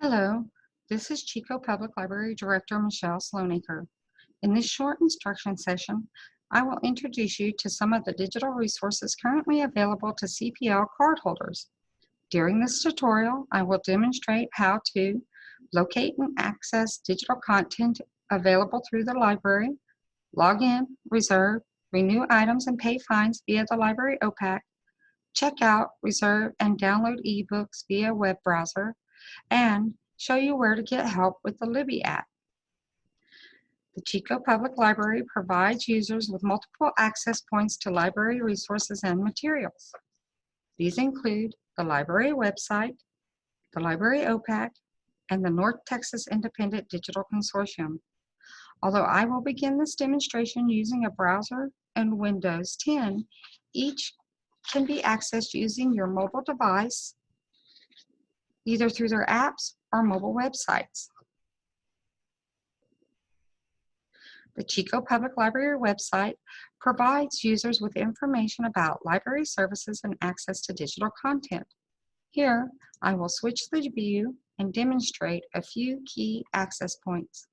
Hello, this is Chico Public Library Director Michelle Sloanacre. In this short instruction session, I will introduce you to some of the digital resources currently available to CPL cardholders. During this tutorial, I will demonstrate how to locate and access digital content available through the library, log in, reserve, renew items, and pay fines via the library OPAC, check out, reserve, and download ebooks via web browser, and show you where to get help with the Libby app. The Chico Public Library provides users with multiple access points to library resources and materials. These include the library website, the library OPAC, and the North Texas Independent Digital Consortium. Although I will begin this demonstration using a browser and Windows 10, each can be accessed using your mobile device, either through their apps or mobile websites. The Chico Public Library website provides users with information about library services and access to digital content. Here, I will switch the view and demonstrate a few key access points.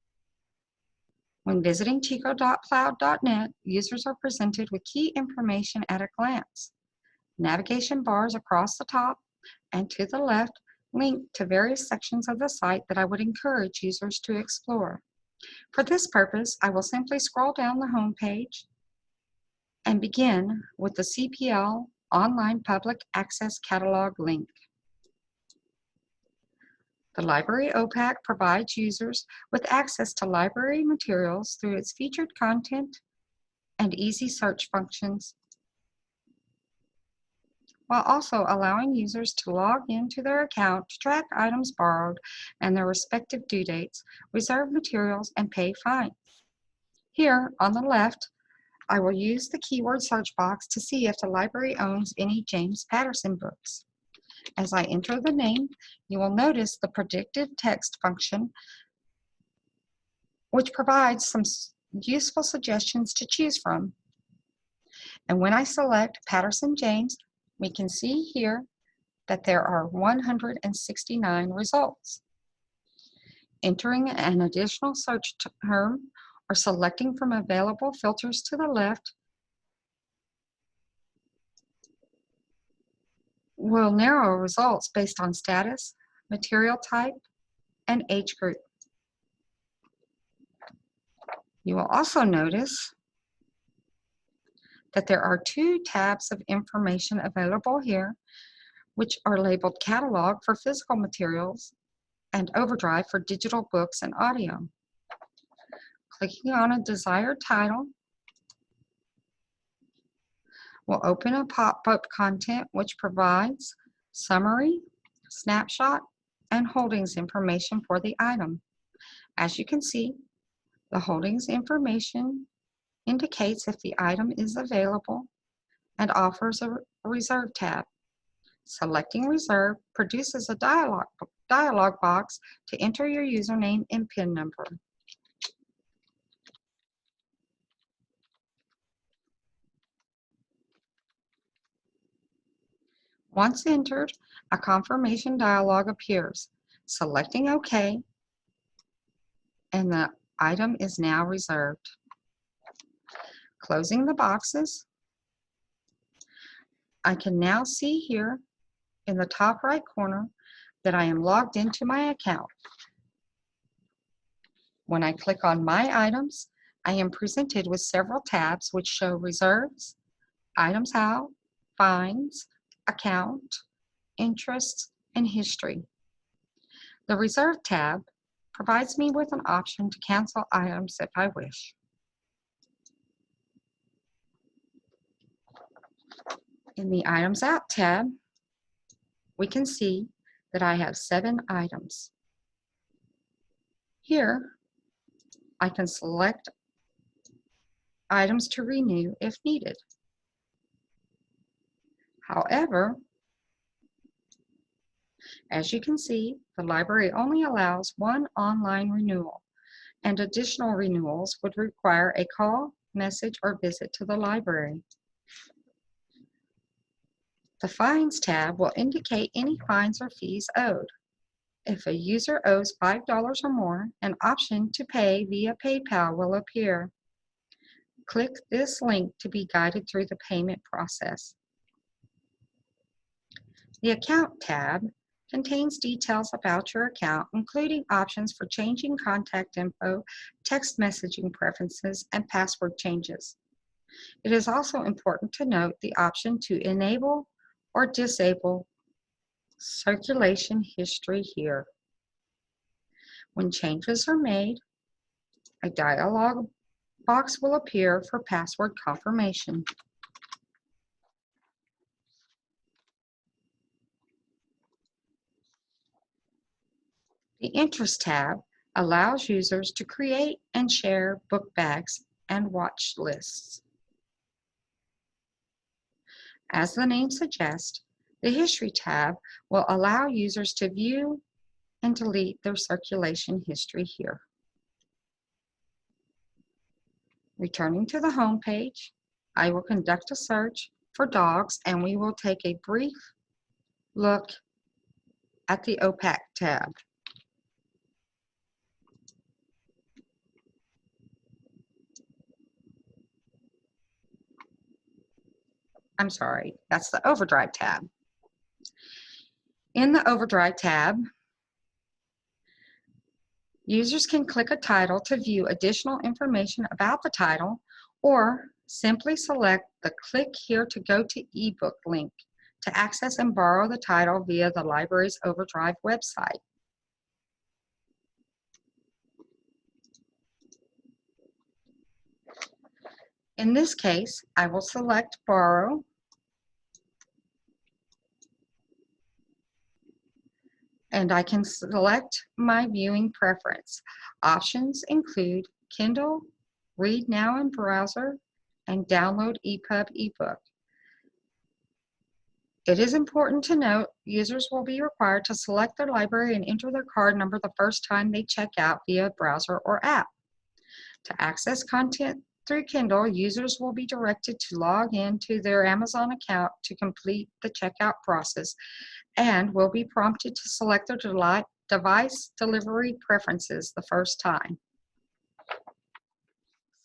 When visiting chico.cloud.net, users are presented with key information at a glance. Navigation bars across the top and to the left link to various sections of the site that I would encourage users to explore. For this purpose, I will simply scroll down the home page and begin with the CPL Online Public Access Catalog link. The Library OPAC provides users with access to library materials through its featured content and easy search functions, while also allowing users to log into their account to track items borrowed and their respective due dates, reserve materials, and pay fines. Here on the left, I will use the keyword search box to see if the library owns any James Patterson books. As I enter the name, you will notice the predicted text function, which provides some useful suggestions to choose from. And when I select Patterson James, we can see here that there are 169 results. Entering an additional search term or selecting from available filters to the left will narrow results based on status, material type, and age group. You will also notice that there are two tabs of information available here, which are labeled Catalog for physical materials and Overdrive for digital books and audio. Clicking on a desired title will open a pop-up content which provides summary, snapshot, and holdings information for the item. As you can see, the holdings information indicates if the item is available and offers a reserve tab. Selecting reserve produces a dialog box to enter your username and PIN number. Once entered, a confirmation dialog appears. Selecting OK, and the item is now reserved. Closing the boxes, I can now see here in the top right corner that I am logged into my account. When I click on My Items, I am presented with several tabs which show reserves, items out, fines, account, interest, and history. The Reserve tab provides me with an option to cancel items if I wish. In the Items Out tab, we can see that I have 7 items. Here, I can select items to renew if needed. However, as you can see, the library only allows one online renewal, and additional renewals would require a call, message, or visit to the library. The Fines tab will indicate any fines or fees owed. If a user owes $5 or more, an option to pay via PayPal will appear. Click this link to be guided through the payment process. The Account tab contains details about your account, including options for changing contact info, text messaging preferences, and password changes. It is also important to note the option to enable or disable circulation history here. When changes are made, a dialog box will appear for password confirmation. The Interest tab allows users to create and share book bags and watch lists. As the name suggests, the History tab will allow users to view and delete their circulation history here. Returning to the home page, I will conduct a search for dogs, and we will take a brief look at the OPAC tab. I'm sorry, that's the Overdrive tab. In the Overdrive tab, users can click a title to view additional information about the title, or simply select the Click Here to Go to eBook link to access and borrow the title via the library's Overdrive website. In this case, I will select Borrow, and I can select my viewing preference. Options include Kindle, Read Now in Browser, and Download EPUB ebook. It is important to note users will be required to select their library and enter their card number the first time they check out via browser or app. To access content through Kindle, users will be directed to log in to their Amazon account to complete the checkout process, and will be prompted to select their device delivery preferences the first time.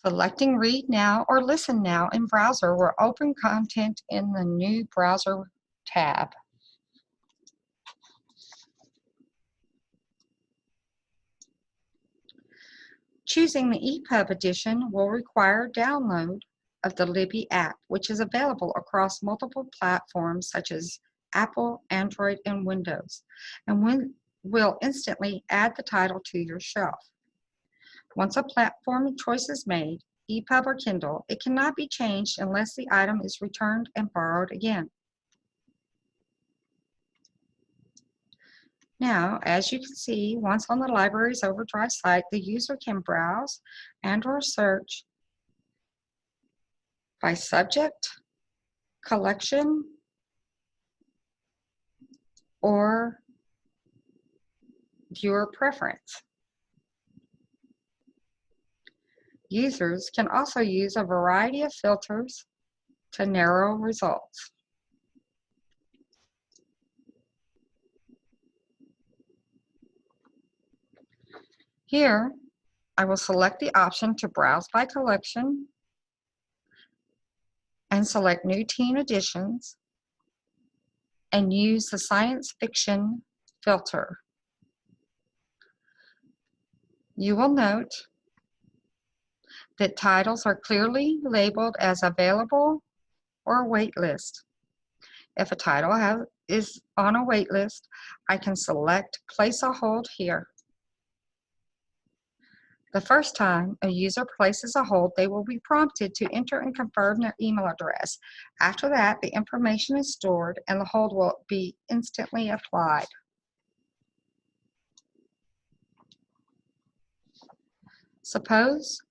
Selecting Read Now or Listen Now in browser will open content in the new Browser tab. Choosing the EPUB edition will require download of the Libby app, which is available across multiple platforms such as Apple, Android, and Windows, and will instantly add the title to your shelf. Once a platform choice is made, EPUB or Kindle, it cannot be changed unless the item is returned and borrowed again. Now, as you can see, once on the library's Overdrive site, the user can browse and/or search by subject, collection, or viewer preference. Users can also use a variety of filters to narrow results. Here, I will select the option to browse by collection and select New Teen Editions and use the science fiction filter. You will note that titles are clearly labeled as available or waitlist. If a title is on a waitlist, I can select Place a Hold here. The first time a user places a hold, they will be prompted to enter and confirm their email address. After that, the information is stored and the hold will be instantly applied. Suppose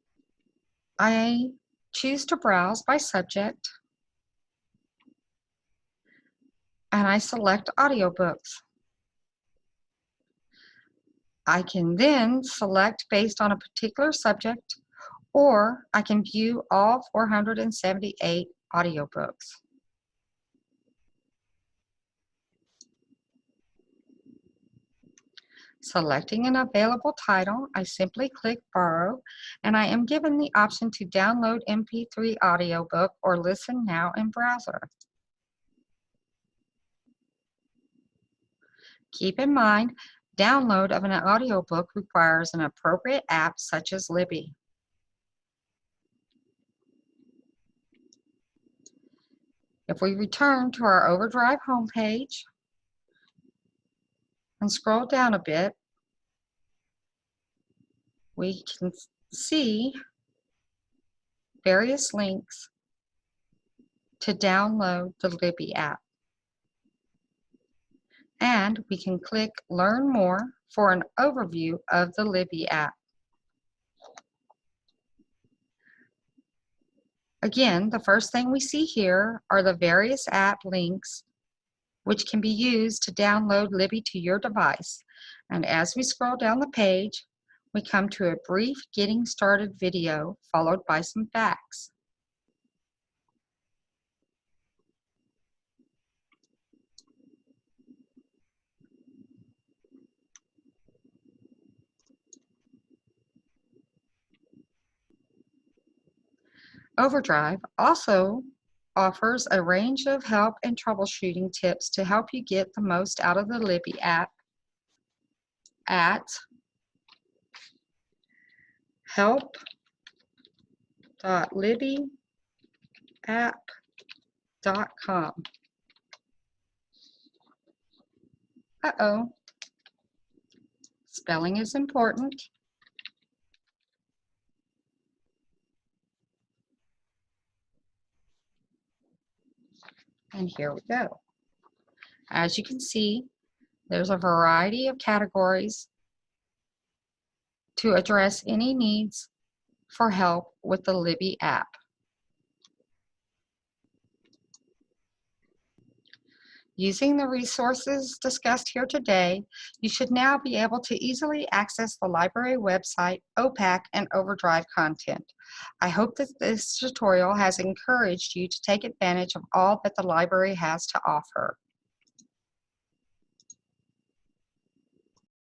I choose to browse by subject and I select audiobooks. I can then select based on a particular subject, or I can view all 478 audiobooks. Selecting an available title, I simply click Borrow, and I am given the option to download MP3 audiobook or listen now in browser. Keep in mind, download of an audiobook requires an appropriate app such as Libby. If we return to our Overdrive homepage and scroll down a bit, we can see various links to download the Libby app. And we can click Learn More for an overview of the Libby app. Again, the first thing we see here are the various app links which can be used to download Libby to your device. And as we scroll down the page, we come to a brief getting started video followed by some facts. Overdrive also offers a range of help and troubleshooting tips to help you get the most out of the Libby app at help.libbyapp.com. Uh-oh, spelling is important. And here we go. As you can see, there's a variety of categories to address any needs for help with the Libby app. Using the resources discussed here today, you should now be able to easily access the library website, OPAC, and Overdrive content. I hope that this tutorial has encouraged you to take advantage of all that the library has to offer.